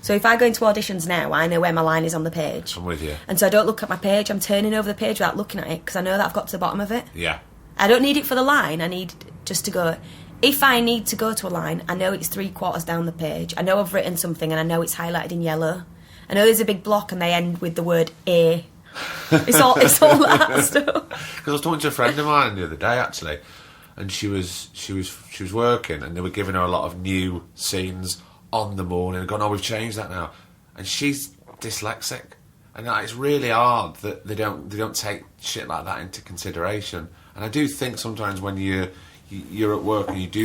So if I go into auditions now, I know where my line is on the page. I'm with you. And so I don't look at my page. I'm turning over the page without looking at it, because I know that I've got to the bottom of it. Yeah. I don't need it for the line. I need just to go... If I need to go to a line, I know it's 3/4 down the page. I know I've written something and I know it's highlighted in yellow. I know there's a big block and they end with the word A. It's all that stuff. Because I was talking to a friend of mine the other day, actually, and she was working, and they were giving her a lot of new scenes on the morning and going, oh, we've changed that now. And she's dyslexic, and it's really hard that they don't take shit like that into consideration. And I do think sometimes when you're at work and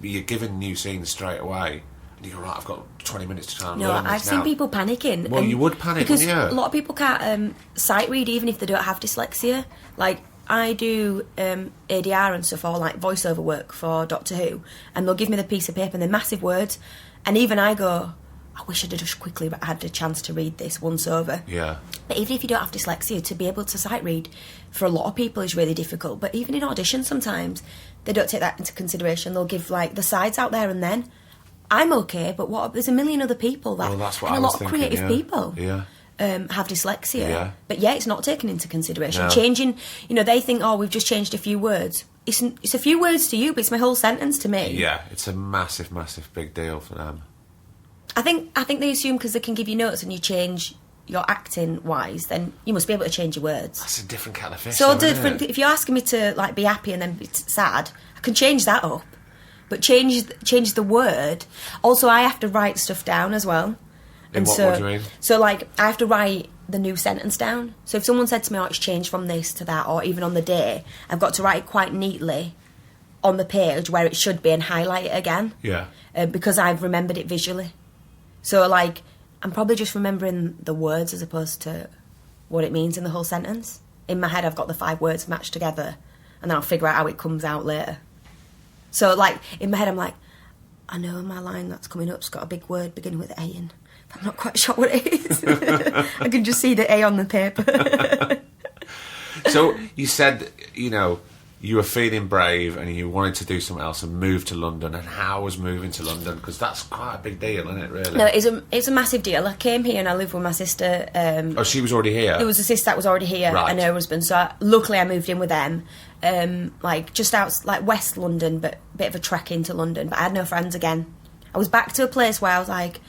you're given new scenes straight away, and you go, right, I've got 20 minutes to try and learn this. I've seen people panicking. Well, you would panic, because wouldn't you? a lot of people can't sight read even if they don't have dyslexia. Like, I do ADR and stuff, or like voiceover work for Doctor Who, and they'll give me the piece of paper and they're massive words, and even I go, I wish I'd have just quickly had a chance to read this once over. Yeah. But even if you don't have dyslexia, to be able to sight read for a lot of people is really difficult. But even in auditions sometimes, they don't take that into consideration. They'll give, like, the sides out there and then. I'm okay, but there's a million other people that... Well, that's what and I a was lot of thinking, creative people have dyslexia. Yeah. But yeah, it's not taken into consideration. No. Changing, you know, they think, oh, we've just changed a few words. It's a few words to you, but it's my whole sentence to me. Yeah, it's a massive, massive big deal for them. I think they assume because they can give you notes and you change your acting wise, then you must be able to change your words. That's a different kettle of fish. So though, different. isn't it? If you're asking me to like be happy and then be sad, I can change that up. But change the word. Also, I have to write stuff down as well. What do you mean? So like I have to write the new sentence down. So if someone said to me, "Oh, it's changed from this to that," or even on the day, I've got to write it quite neatly on the page where it should be and highlight it again. Yeah. Because I've remembered it visually. So, like, I'm probably just remembering the words as opposed to what it means in the whole sentence. In my head, I've got the 5 words matched together, and then I'll figure out how it comes out later. So, like, in my head, I'm like, I know my line that's coming up's got a big word beginning with A in, but I'm not quite sure what it is. I can just see the A on the paper. So, you said, you know, you were feeling brave and you wanted to do something else and move to London. And how was moving to London? Because that's quite a big deal, isn't it, really? No, it's a massive deal. I came here and I lived with my sister. Oh, she was already here? There was a sister that was already here, right. and her husband. So luckily I moved in with them. Like just out, like West London, but a bit of a trek into London. But I had no friends again. I was back to a place where I was like...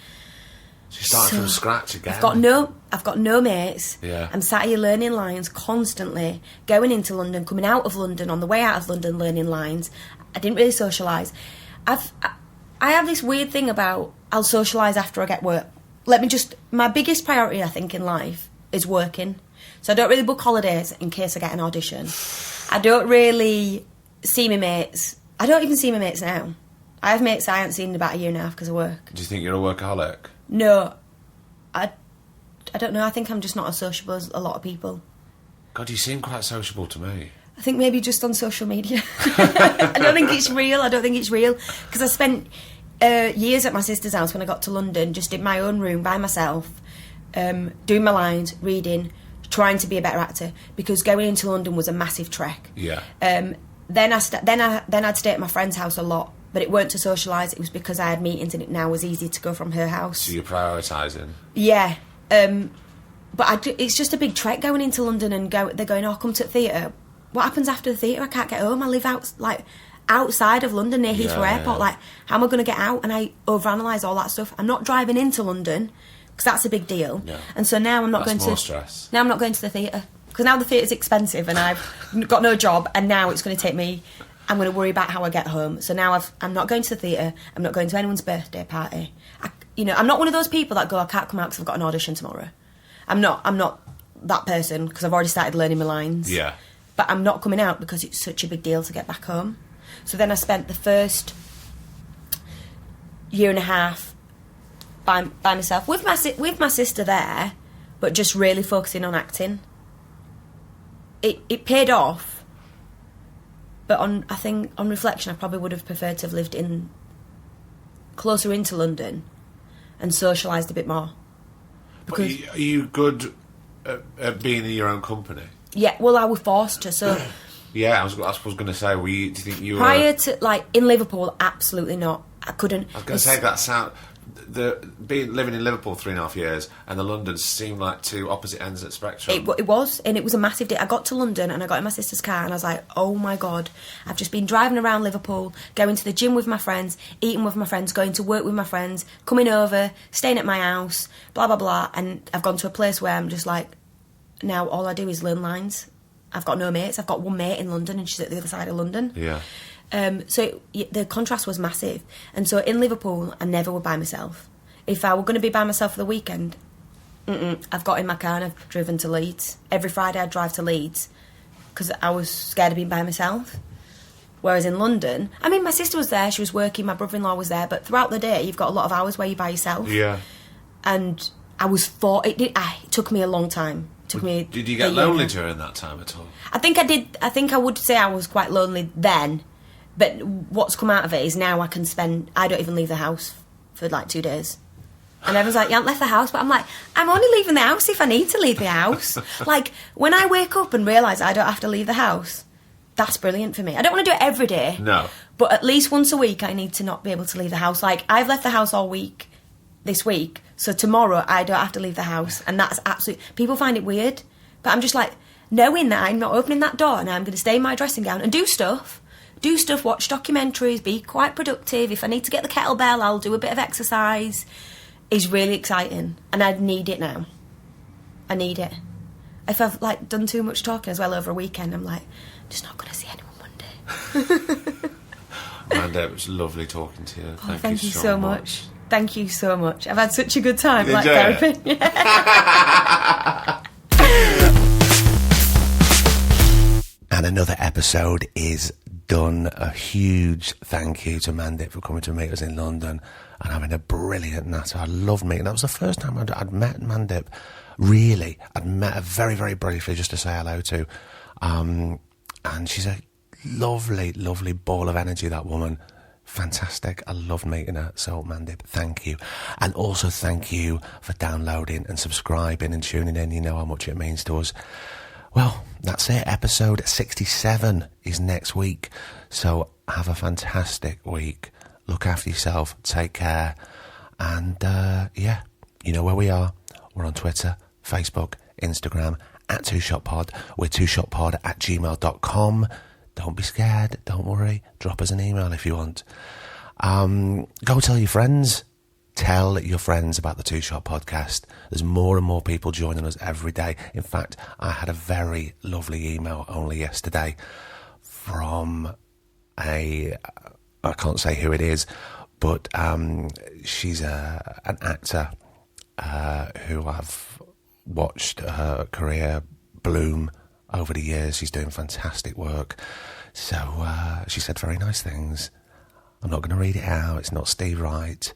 So you started from scratch again? I've got no mates. Yeah. I'm sat here learning lines constantly, going into London, coming out of London, on the way out of London learning lines. I didn't really socialise. I have this weird thing about I'll socialise after I get work. My biggest priority, I think, in life is working. So I don't really book holidays in case I get an audition. I don't really see my mates. I don't even see my mates now. I have mates I haven't seen in about a year and a half because of work. Do you think you're a workaholic? No, I don't know. I think I'm just not as sociable as a lot of people. God, you seem quite sociable to me. I think maybe just on social media. I don't think it's real. Because I spent years at my sister's house when I got to London, just in my own room by myself, doing my lines, reading, trying to be a better actor. Because going into London was a massive trek. Yeah. Then I'd stay at my friend's house a lot. But it weren't to socialise, it was because I had meetings and it now was easy to go from her house. So you're prioritising? Yeah. But it's just a big trek going into London and they're going, oh, come to the theatre. What happens after the theatre? I can't get home. I live out, like, outside of London near Heathrow Yeah, Airport. yeah. Like, how am I going to get out? And I overanalyse all that stuff. I'm not driving into London because that's a big deal. Yeah. And so now I'm not That's going more to stress. Now I'm not going to the theatre because now the theatre's expensive and I've got no job, and now it's going to take me. I'm going to worry about how I get home. So now I'm not going to the theatre. I'm not going to anyone's birthday party. I'm not one of those people that go, I can't come out because I've got an audition tomorrow. I'm not that person because I've already started learning my lines. Yeah. But I'm not coming out because it's such a big deal to get back home. So then I spent the first year and a half by myself with my sister there, but just really focusing on acting. It paid off, but I think on reflection I probably would have preferred to have lived closer into London and socialised a bit more. But are you good at being in your own company? Yeah, well, I was forced to. So Yeah, I was going to say, do you think you were... prior to, like, in Liverpool, absolutely not. I couldn't. I was going to say that sound... living in Liverpool 3.5 years and the London seemed like two opposite ends of the spectrum. It was, and it was a massive day. I got to London and I got in my sister's car and I was like, oh my God, I've just been driving around Liverpool, going to the gym with my friends, eating with my friends, going to work with my friends, coming over, staying at my house, blah, blah, blah. And I've gone to a place where I'm just like, now all I do is learn lines. I've got no mates. I've got one mate in London and she's at the other side of London. Yeah. So the contrast was massive. And so in Liverpool, I never would by myself. If I were going to be by myself for the weekend, I've got in my car and I've driven to Leeds. Every Friday I'd drive to Leeds because I was scared of being by myself. Whereas in London, I mean, my sister was there, she was working, my brother-in-law was there, but throughout the day, you've got a lot of hours where you're by yourself. Yeah. And I was it took me a long time. Did you get lonely during that time at all? I think I did. I think I would say I was quite lonely then. But what's come out of it is now I don't even leave the house for like 2 days. And everyone's like, you haven't left the house. But I'm like, I'm only leaving the house if I need to leave the house. Like, when I wake up and realise I don't have to leave the house, that's brilliant for me. I don't want to do it every day. No. But at least once a week I need to not be able to leave the house. Like, I've left the house all week this week. So tomorrow I don't have to leave the house. And that's absolutely... People find it weird. But I'm just like, knowing that I'm not opening that door and I'm going to stay in my dressing gown and do stuff, watch documentaries, be quite productive. If I need to get the kettlebell, I'll do a bit of exercise. Is really exciting. And I need it now. I need it. If I've, like, done too much talking as well over a weekend, I'm like, I'm just not going to see anyone Monday. Amanda, it was lovely talking to you. Thank you so much. Thank you so much. I've had such a good time. Did like you? therapy. Yeah. And another episode is done. A huge thank you to Mandip for coming to meet us in London and having a brilliant night. I loved meeting. That was the first time I'd met Mandip. Really, I'd met her very, very briefly just to say hello to. And she's a lovely, lovely ball of energy, that woman. Fantastic. I loved meeting her. So, Mandip, thank you. And also thank you for downloading and subscribing and tuning in. You know how much it means to us. Well, that's it. Episode 67 is next week. So have a fantastic week. Look after yourself. Take care. And, yeah, you know where we are. We're on Twitter, Facebook, Instagram, at 2shotpod. We're 2shotpod@gmail.com. Don't be scared. Don't worry. Drop us an email if you want. Go tell your friends. Tell your friends about the 2 Shot podcast. There's more and more people joining us every day. In fact, I had a very lovely email only yesterday from I can't say who it is, but she's an actor who I've watched her career bloom over the years. She's doing fantastic work. So she said very nice things. I'm not going to read it out. It's not Steve Wright.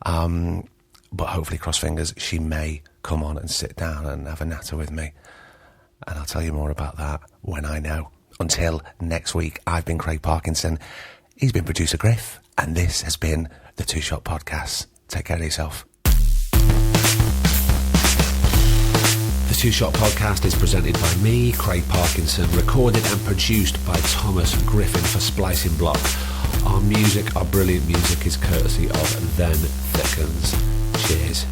But hopefully, cross fingers, she may come on and sit down and have a natter with me. And I'll tell you more about that when I know. Until next week, I've been Craig Parkinson. He's been producer Griff. And this has been the 2 Shot Podcast. Take care of yourself. The 2 Shot Podcast is presented by me, Craig Parkinson, recorded and produced by Thomas Griffin for Splicing Block. Our brilliant music is courtesy of Then Thickens. Cheers.